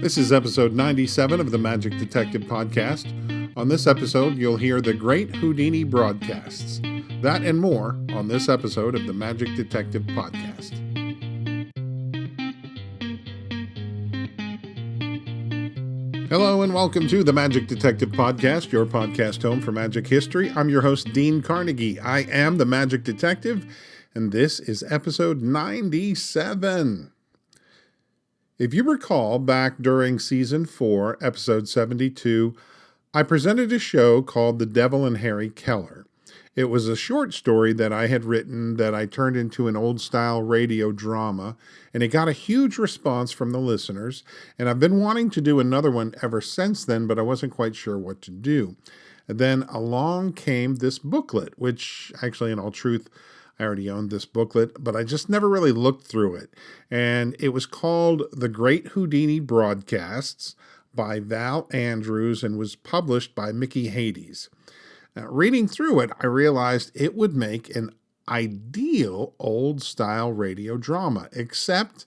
This is episode 97 of the Magic Detective Podcast. On this episode, you'll hear the great Houdini Broadcasts. That and more on this episode of the Magic Detective Podcast. Hello and welcome to the Magic Detective Podcast, your podcast home for magic history. I'm your host, Dean Carnegie. I am the Magic Detective, and this is episode 97. If you recall, back during Season 4, Episode 72, I presented a show called The Devil and Harry Keller. It was a short story that I had written that I turned into an old-style radio drama, and it got a huge response from the listeners, and I've been wanting to do another one ever since then, but I wasn't quite sure what to do. And then along came this booklet, which actually, in all truth, I already owned this booklet, but I just never really looked through it. And it was called The Great Houdini Broadcasts by Val Andrews and was published by Micky Hades. Now, reading through it, I realized it would make an ideal old-style radio drama, except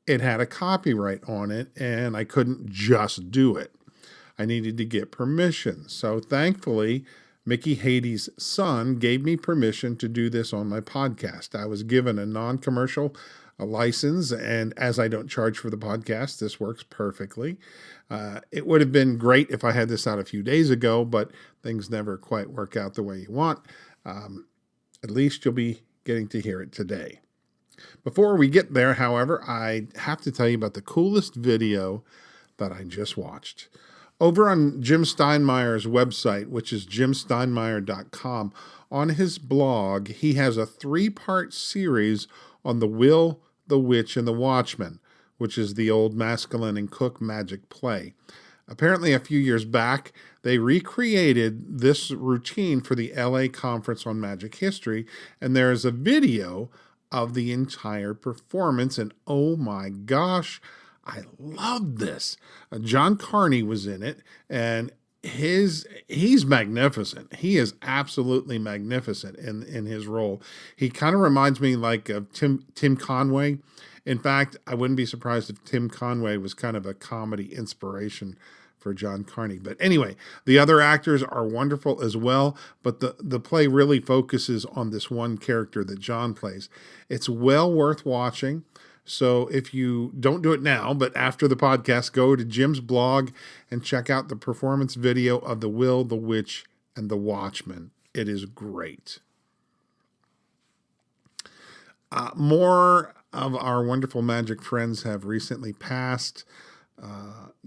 it had a copyright on it, and I couldn't just do it. I needed to get permission. So thankfully, Micky Hades' son gave me permission to do this on my podcast. I was given a non-commercial license, and as I don't charge for the podcast, this works perfectly. It would have been great if I had this out a few days ago, but things never quite work out the way you want. At least you'll be getting to hear it today. Before we get there, however, I have to tell you about the coolest video that I just watched. Over on Jim Steinmeier's website, which is jimsteinmeier.com, on his blog, he has a 3-part series on The Will, the Witch, and the Watchman, which is the old Maskelyne and Cooke magic play. Apparently, a few years back, they recreated this routine for the LA Conference on Magic History, and there is a video of the entire performance, and oh my gosh, I loved this. John Carney was in it, and he's magnificent. He is absolutely magnificent in his role. He kind of reminds me like of Tim Conway. In fact, I wouldn't be surprised if Tim Conway was kind of a comedy inspiration for John Carney. But anyway, the other actors are wonderful as well, but the play really focuses on this one character that John plays. It's well worth watching. So if you don't do it now, but after the podcast, go to Jim's blog and check out the performance video of The Will, the Witch, and the Watchman. It is great. More of our wonderful magic friends have recently passed.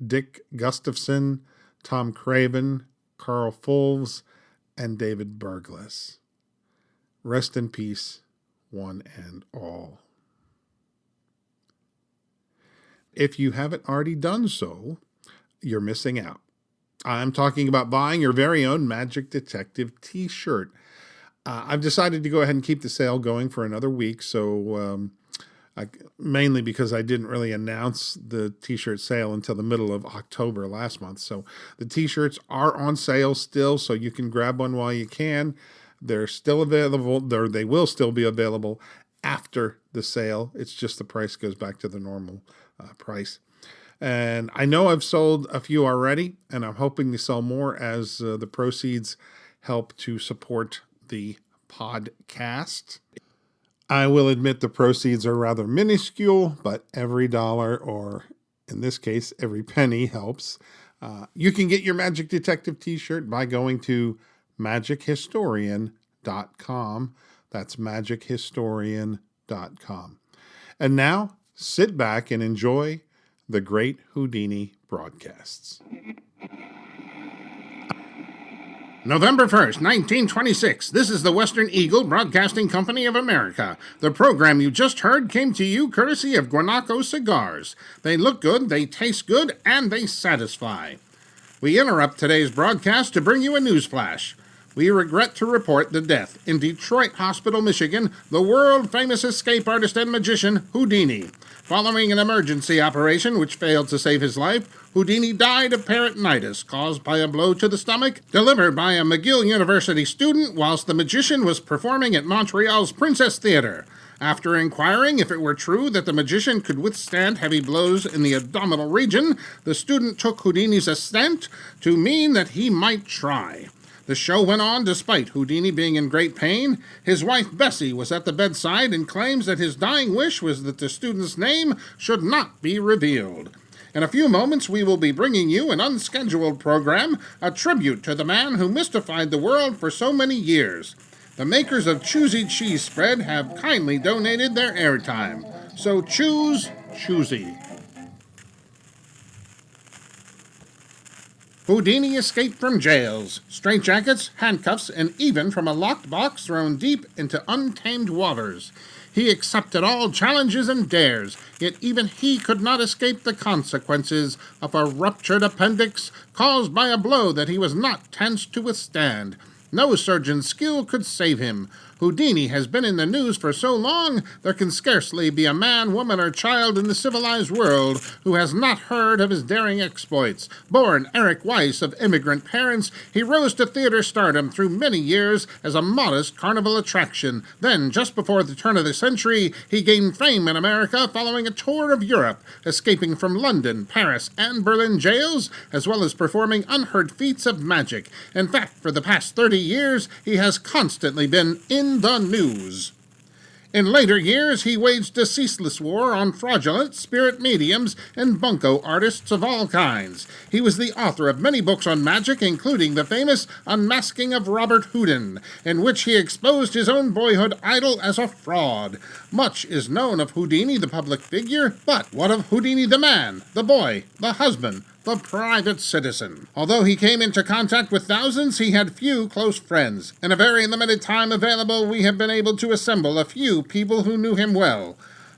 Dick Gustafson, Tom Craven, Carl Fulves, and David Burgess. Rest in peace, one and all. If you haven't already done so, you're missing out. I'm talking about buying your very own Magic Detective t-shirt. I've decided to go ahead and keep the sale going for another week, so mainly because I didn't really announce the t-shirt sale until the middle of October last month. So the t-shirts are on sale still, so you can grab one while you can. They're still available, they will still be available after the sale. It's just the price goes back to the normal price. And I know I've sold a few already, and I'm hoping to sell more as the proceeds help to support the podcast. I will admit the proceeds are rather minuscule, but every dollar, or in this case, every penny helps. You can get your Magic Detective t-shirt by going to magichistorian.com. That's magichistorian.com. And now, sit back and enjoy the great Houdini Broadcasts. November 1st, 1926. This is the Western Eagle Broadcasting Company of America. The program you just heard came to you courtesy of Guanaco Cigars. They look good, they taste good, and they satisfy. We interrupt today's broadcast to bring you a news flash. We regret to report the death in Detroit Hospital, Michigan, the world-famous escape artist and magician Houdini. Following an emergency operation which failed to save his life, Houdini died of peritonitis caused by a blow to the stomach delivered by a McGill University student whilst the magician was performing at Montreal's Princess Theatre. After inquiring if it were true that the magician could withstand heavy blows in the abdominal region, the student took Houdini's assent to mean that he might try. The show went on despite Houdini being in great pain. His wife Bessie was at the bedside and claims that his dying wish was that the student's name should not be revealed. In a few moments, we will be bringing you an unscheduled program, a tribute to the man who mystified the world for so many years. The makers of Choosy Cheese Spread have kindly donated their airtime. So choose Choosy. Houdini escaped from jails, straitjackets, handcuffs, and even from a locked box thrown deep into untamed waters. He accepted all challenges and dares, yet even he could not escape the consequences of a ruptured appendix caused by a blow that he was not tense to withstand. No surgeon's skill could save him. Houdini has been in the news for so long, there can scarcely be a man, woman, or child in the civilized world who has not heard of his daring exploits. Born Eric Weiss of immigrant parents, he rose to theater stardom through many years as a modest carnival attraction. Then, just before the turn of the century, he gained fame in America following a tour of Europe, escaping from London, Paris, and Berlin jails, as well as performing unheard feats of magic. In fact, for the past 30 years, he has constantly been in the news. In later years, he waged a ceaseless war on fraudulent spirit mediums and bunco artists of all kinds. He was the author of many books on magic, including the famous Unmasking of Robert Houdin, in which he exposed his own boyhood idol as a fraud. Much is known of Houdini, the public figure, but what of Houdini the man, the boy, the husband, the private citizen? Although he came into contact with thousands, he had few close friends. In a very limited time available, we have been able to assemble a few people who knew him well.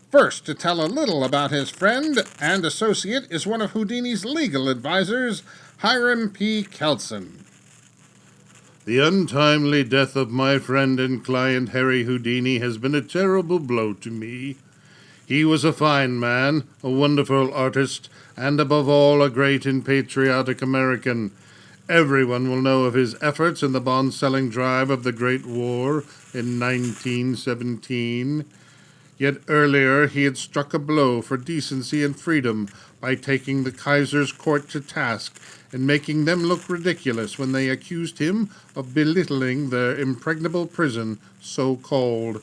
First, to tell a little about his friend and associate is one of Houdini's legal advisors, Hiram P. Kelson. The untimely death of my friend and client Harry Houdini has been a terrible blow to me. He was a fine man, a wonderful artist, and above all a great and patriotic American. Everyone will know of his efforts in the bond-selling drive of the Great War in 1917. Yet earlier he had struck a blow for decency and freedom by taking the Kaiser's court to task and making them look ridiculous when they accused him of belittling their impregnable prison, so called.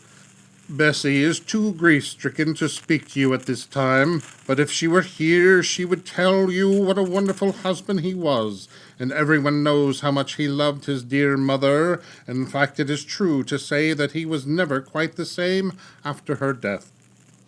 Bessie is too grief-stricken to speak to you at this time, but if she were here, she would tell you what a wonderful husband he was, and everyone knows how much he loved his dear mother. In fact, it is true to say that he was never quite the same after her death.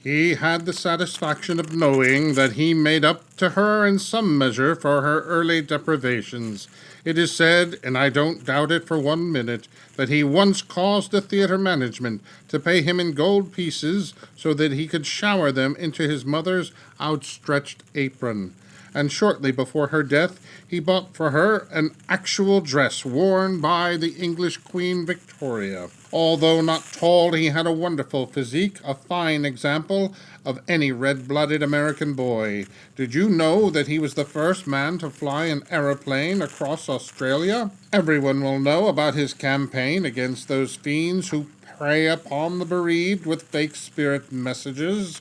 He had the satisfaction of knowing that he made up to her in some measure for her early deprivations. It is said, and I don't doubt it for 1 minute, that he once caused the theater management to pay him in gold pieces so that he could shower them into his mother's outstretched apron. And shortly before her death, he bought for her an actual dress worn by the English Queen Victoria. Although not tall, he had a wonderful physique, a fine example of any red-blooded American boy. Did you know that he was the first man to fly an aeroplane across Australia? Everyone will know about his campaign against those fiends who prey upon the bereaved with fake spirit messages.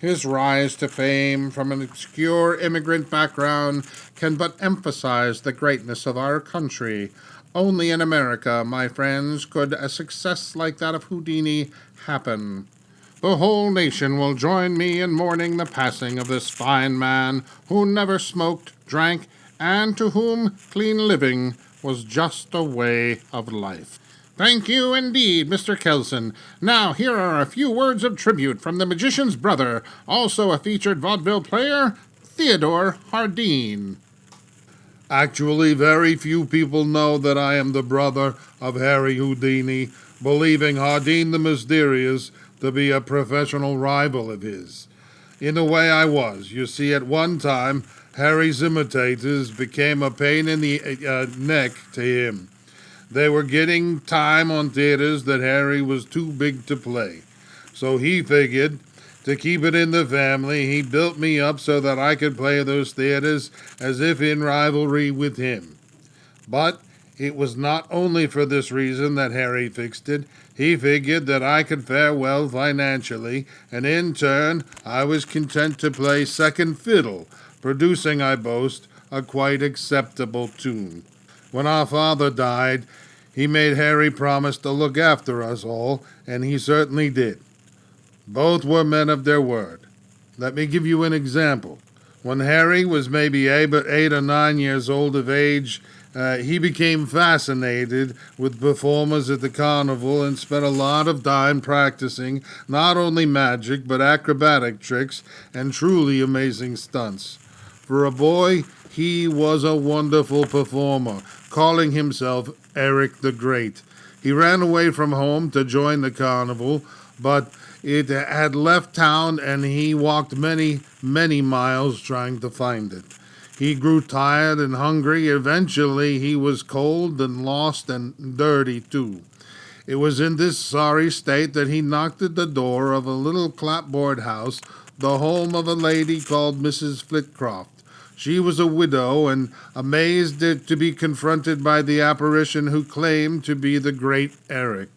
His rise to fame from an obscure immigrant background can but emphasize the greatness of our country. Only in America, my friends, could a success like that of Houdini happen. The whole nation will join me in mourning the passing of this fine man who never smoked, drank, and to whom clean living was just a way of life. Thank you indeed, Mr. Kelson. Now, here are a few words of tribute from the magician's brother, also a featured vaudeville player, Theodore Hardeen. Actually, very few people know that I am the brother of Harry Houdini, believing Hardeen the Mysterious to be a professional rival of his. In a way I was. You see, at one time, Harry's imitators became a pain in the neck to him. They were getting time on theaters that Harry was too big to play. So he figured, to keep it in the family, he built me up so that I could play those theaters as if in rivalry with him. But It was not only for this reason that Harry fixed it. He figured that I could fare well financially, and in turn I was content to play second fiddle, producing, I boast, a quite acceptable tune. When our father died, he made Harry promise to look after us all, and he certainly did. Both were men of their word. Let me give you an example. When Harry was maybe 8 or 9 years old of age, he became fascinated with performers at the carnival and spent a lot of time practicing not only magic but acrobatic tricks and truly amazing stunts. For a boy, he was a wonderful performer, calling himself Eric the Great. He ran away from home to join the carnival, but it had left town and he walked many, many miles trying to find it. He grew tired and hungry. Eventually, he was cold and lost and dirty, too. It was in this sorry state that he knocked at the door of a little clapboard house, the home of a lady called Mrs. Flitcroft. She was a widow and amazed to be confronted by the apparition who claimed to be the great Eric.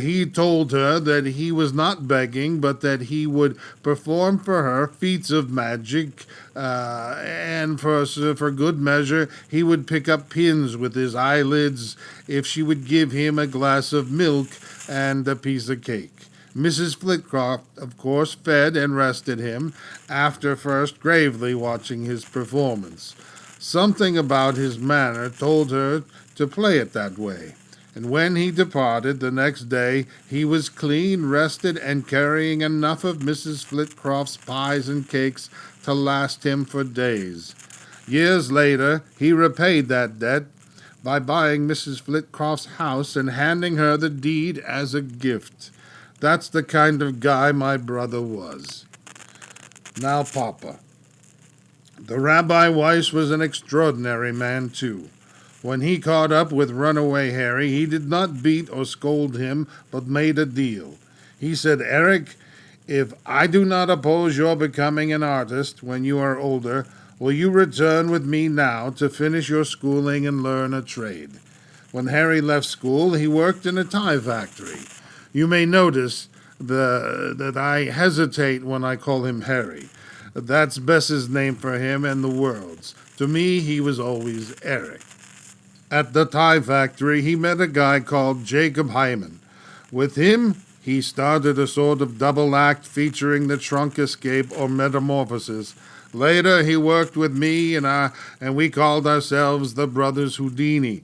He told her that he was not begging, but that he would perform for her feats of magic, and for good measure he would pick up pins with his eyelids if she would give him a glass of milk and a piece of cake. Mrs. Flitcroft, of course, fed and rested him, after first gravely watching his performance. Something about his manner told her to play it that way. And when he departed the next day, he was clean, rested, and carrying enough of Mrs. Flitcroft's pies and cakes to last him for days. Years later, he repaid that debt by buying Mrs. Flitcroft's house and handing her the deed as a gift. That's the kind of guy my brother was. Now, Papa. The Rabbi Weiss was an extraordinary man, too. When he caught up with runaway Harry, he did not beat or scold him, but made a deal. He said, "Eric, if I do not oppose your becoming an artist when you are older, will you return with me now to finish your schooling and learn a trade?" When Harry left school, he worked in a tie factory. You may notice that I hesitate when I call him Harry. That's Bess's name for him and the world's. To me, he was always Eric. At the tie factory, he met a guy called Jacob Hyman. With him, he started a sort of double act featuring the trunk escape or metamorphosis. Later, he worked with me, and we called ourselves the Brothers Houdini.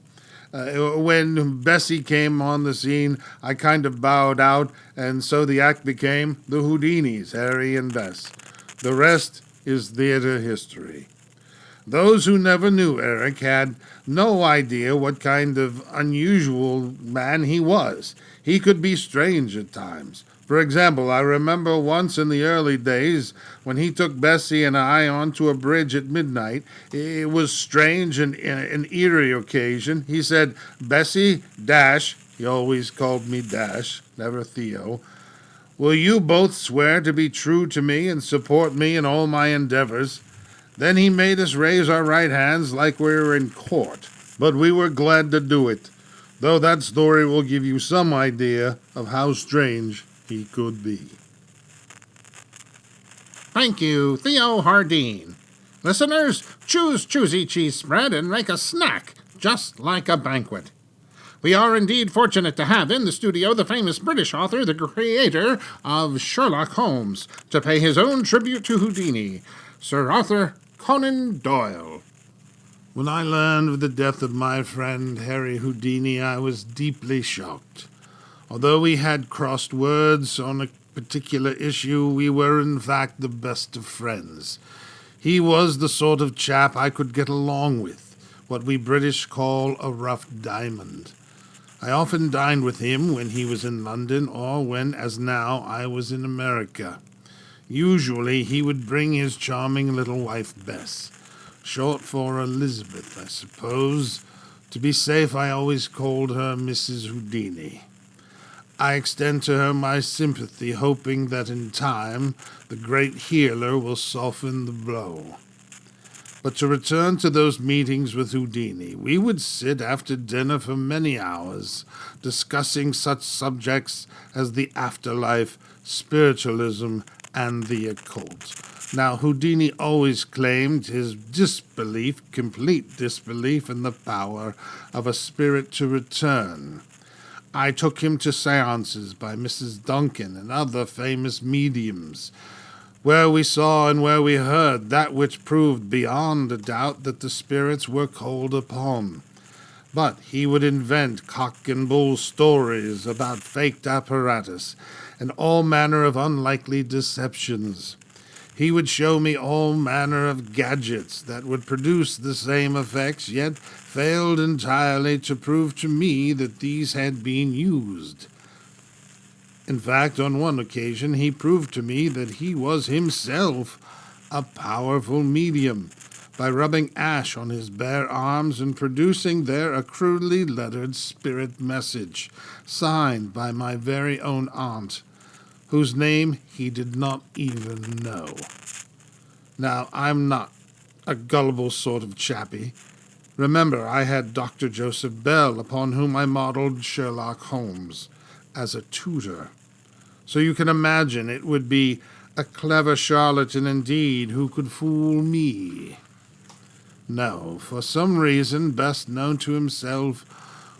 When Bessie came on the scene, I kind of bowed out, and so the act became the Houdinis, Harry and Bess. The rest is theater history. Those who never knew Eric had no idea what kind of unusual man he was. He could be strange at times. For example, I remember once in the early days when he took Bessie and I onto a bridge at midnight. It was strange and an eerie occasion. He said, "Bessie, Dash," he always called me Dash, never Theo, "will you both swear to be true to me and support me in all my endeavors?" Then he made us raise our right hands like we were in court, but we were glad to do it, though that story will give you some idea of how strange he could be. Thank you, Theo Hardeen. Listeners, choose each cheese spread and make a snack, just like a banquet. We are indeed fortunate to have in the studio the famous British author, the creator of Sherlock Holmes, to pay his own tribute to Houdini, Sir Arthur Conan Doyle. When I learned of the death of my friend Harry Houdini, I was deeply shocked. Although we had crossed words on a particular issue, we were in fact the best of friends. He was the sort of chap I could get along with, what we British call a rough diamond. I often dined with him when he was in London or when, as now, I was in America. Usually he would bring his charming little wife Bess, short for Elizabeth, I suppose. To be safe, I always called her Mrs. Houdini. I extend to her my sympathy, hoping that in time the great healer will soften the blow. But to return to those meetings with Houdini, we would sit after dinner for many hours, discussing such subjects as the afterlife, spiritualism, and the occult. Now, Houdini always claimed his complete disbelief in the power of a spirit to return. I took him to seances by Mrs. Duncan and other famous mediums, where we saw and where we heard that which proved beyond a doubt that the spirits were called upon. But he would invent cock and bull stories about faked apparatus and all manner of unlikely deceptions. He would show me all manner of gadgets that would produce the same effects, yet failed entirely to prove to me that these had been used. In fact, on one occasion, he proved to me that he was himself a powerful medium by rubbing ash on his bare arms and producing there a crudely lettered spirit message, signed by my very own aunt, whose name he did not even know. Now, I'm not a gullible sort of chappie. Remember, I had Dr. Joseph Bell, upon whom I modeled Sherlock Holmes, as a tutor. So you can imagine it would be a clever charlatan indeed who could fool me. No, for some reason best known to himself,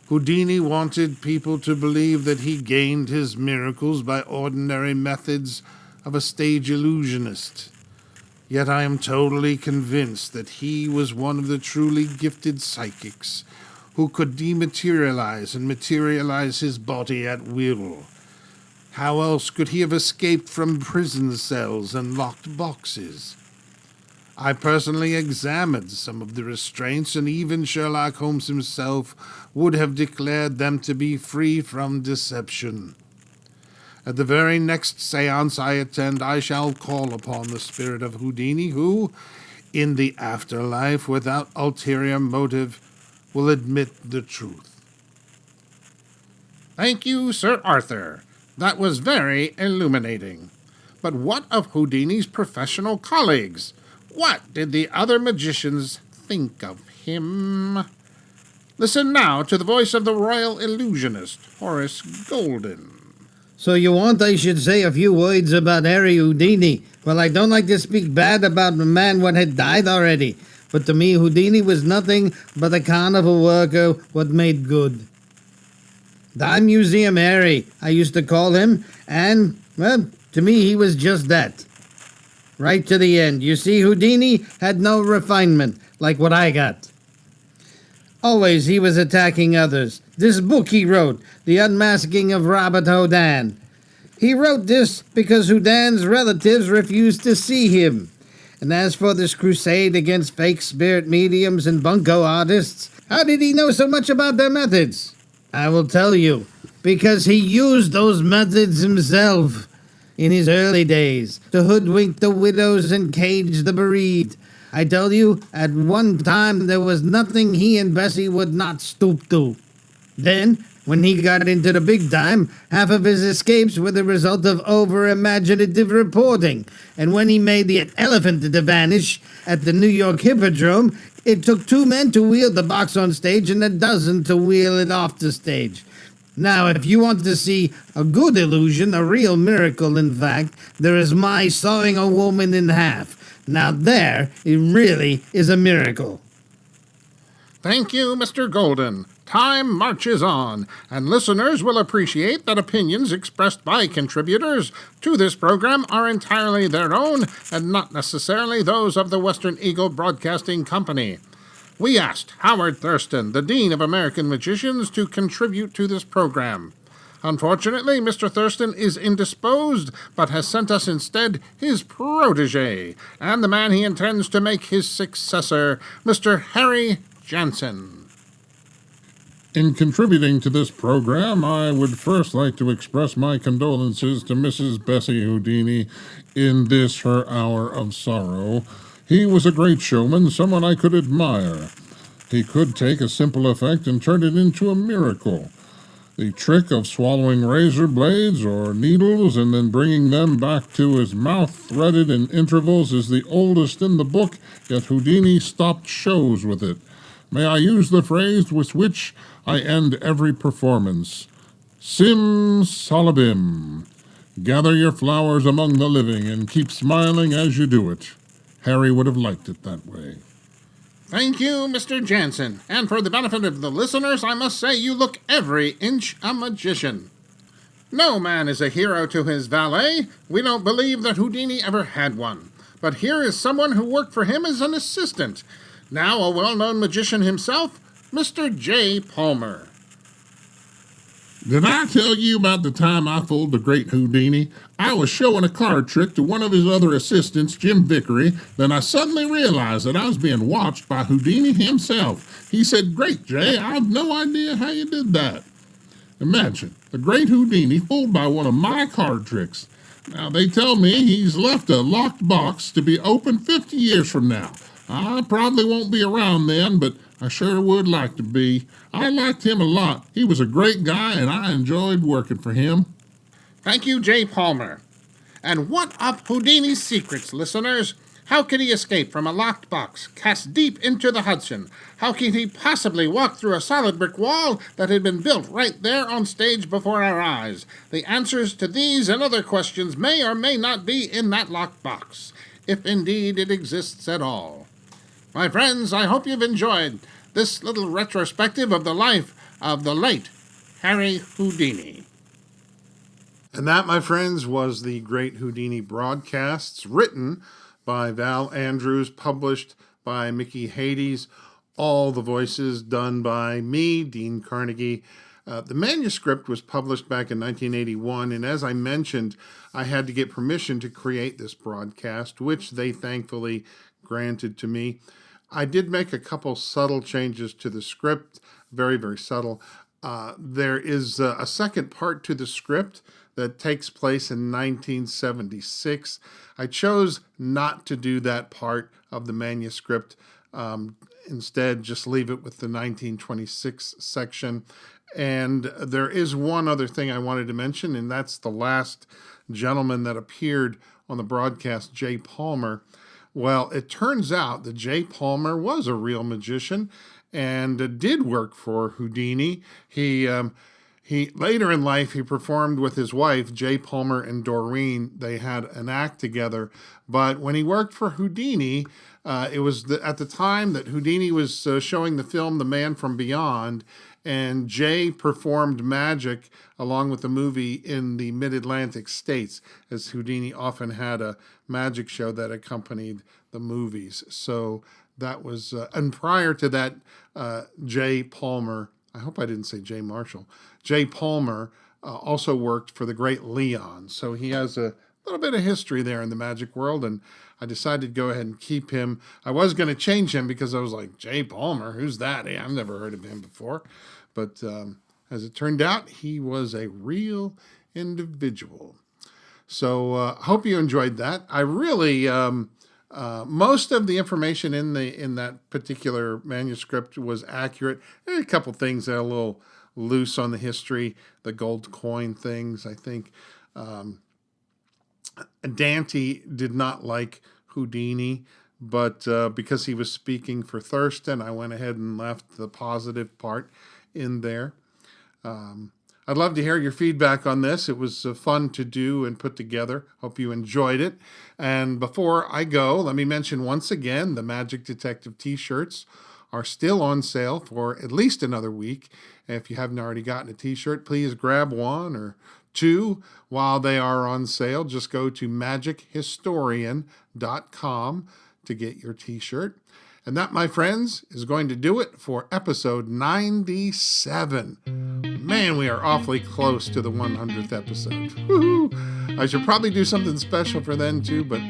Houdini wanted people to believe that he gained his miracles by ordinary methods of a stage illusionist. Yet I am totally convinced that he was one of the truly gifted psychics who could dematerialize and materialize his body at will. How else could he have escaped from prison cells and locked boxes? I personally examined some of the restraints, and even Sherlock Holmes himself would have declared them to be free from deception. At the very next seance I attend, I shall call upon the spirit of Houdini, who, in the afterlife, without ulterior motive, will admit the truth. Thank you, Sir Arthur. That was very illuminating. But what of Houdini's professional colleagues? What did the other magicians think of him? Listen now to the voice of the royal illusionist, Horace Golden. So you want I should say a few words about Harry Houdini? Well, I don't like to speak bad about a man what had died already, but to me Houdini was nothing but a carnival worker what made good. The Museum Harry, I used to call him, and, well, to me he was just that. Right to the end. You see, Houdini had no refinement, like what I got. Always he was attacking others. This book he wrote, The Unmasking of Robert Houdin. He wrote this because Houdin's relatives refused to see him. And as for this crusade against fake spirit mediums and bunco artists, how did he know so much about their methods? I will tell you, because he used those methods himself in his early days to hoodwink the widows and cage the bereaved. I tell you, at one time there was nothing he and Bessie would not stoop to. Then, when he got into the big time, half of his escapes were the result of over-imaginative reporting. And when he made the elephant to vanish at the New York Hippodrome, it took 2 men to wheel the box on stage and a dozen to wheel it off the stage. Now, if you want to see a good illusion, a real miracle, in fact, there is my sawing a woman in half. Now there, it really is a miracle. Thank you, Mr. Golden. Time marches on, and listeners will appreciate that opinions expressed by contributors to this program are entirely their own and not necessarily those of the Western Eagle Broadcasting Company. We asked Howard Thurston, the Dean of American Magicians, to contribute to this program. Unfortunately, Mr. Thurston is indisposed, but has sent us instead his protege, and the man he intends to make his successor, Mr. Harry Jansen. In contributing to this program, I would first like to express my condolences to Mrs. Bessie Houdini in this her hour of sorrow. He was a great showman, someone I could admire. He could take a simple effect and turn it into a miracle. The trick of swallowing razor blades or needles and then bringing them back to his mouth threaded in intervals is the oldest in the book, yet Houdini stopped shows with it. May I use the phrase with which I end every performance? Sim salabim. Gather your flowers among the living and keep smiling as you do it. Harry would have liked it that way. Thank you, Mr. Jansen. And for the benefit of the listeners, I must say you look every inch a magician. No man is a hero to his valet. We don't believe that Houdini ever had one. But here is someone who worked for him as an assistant. Now a well-known magician himself, Mr. J. Palmer. Did I tell you about the time I fooled the great Houdini? I was showing a card trick to one of his other assistants, Jim Vickery, then I suddenly realized that I was being watched by Houdini himself. He said, "Great, Jay, I have no idea how you did that." Imagine, the great Houdini fooled by one of my card tricks. Now, they tell me he's left a locked box to be opened 50 years from now. I probably won't be around then, but I sure would like to be. I liked him a lot. He was a great guy, and I enjoyed working for him. Thank you, J. Palmer. And what of Houdini's secrets, listeners? How could he escape from a locked box cast deep into the Hudson? How could he possibly walk through a solid brick wall that had been built right there on stage before our eyes? The answers to these and other questions may or may not be in that locked box, if indeed it exists at all. My friends, I hope you've enjoyed this little retrospective of the life of the late Harry Houdini. And that, my friends, was the Great Houdini Broadcasts, written by Val Andrews, published by Micky Hades, all the voices done by me, Dean Carnegie. The manuscript was published back in 1981, and as I mentioned, I had to get permission to create this broadcast, which they thankfully granted to me. I did make a couple subtle changes to the script, very, very subtle. There is a second part to the script that takes place in 1976. I chose not to do that part of the manuscript. Instead, just leave it with the 1926 section. And there is one other thing I wanted to mention, and that's the last gentleman that appeared on the broadcast, J. Palmer. Well, it turns out that J. Palmer was a real magician and did work for Houdini. He later in life, he performed with his wife, J. Palmer and Doreen. They had an act together. But when he worked for Houdini, it was at the time that Houdini was showing the film The Man from Beyond, and Jay performed magic along with the movie in the mid-Atlantic states, as Houdini often had a magic show that accompanied the movies. So that was, and prior to that, Jay Palmer, I hope I didn't say Jay Marshall, Jay Palmer also worked for the great Leon. So he has a little bit of history there in the magic world, and I decided to go ahead and keep him. I was going to change him because I was like, Jay Palmer, who's that? Hey, I've never heard of him before. But as it turned out, he was a real individual. So I hope you enjoyed that. I really, most of the information in that particular manuscript was accurate. There are a couple things that are a little loose on the history, the gold coin things. I think Dante did not like Houdini, but because he was speaking for Thurston, I went ahead and left the positive part in there. I'd love to hear your feedback on this. It was fun to do and put together. Hope you enjoyed it. And before I go, let me mention once again, the Magic Detective t-shirts are still on sale for at least another week. If you haven't already gotten a t-shirt, please grab one or two while they are on sale. Just go to magichistorian.com to get your t-shirt. And that, my friends, is going to do it for episode 97. Man, we are awfully close to the 100th episode. Woo-hoo! I should probably do something special for then, too, but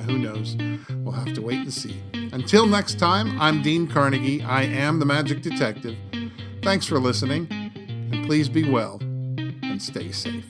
who knows? We'll have to wait and see. Until next time, I'm Dean Carnegie. I am the Magic Detective. Thanks for listening, and please be well and stay safe.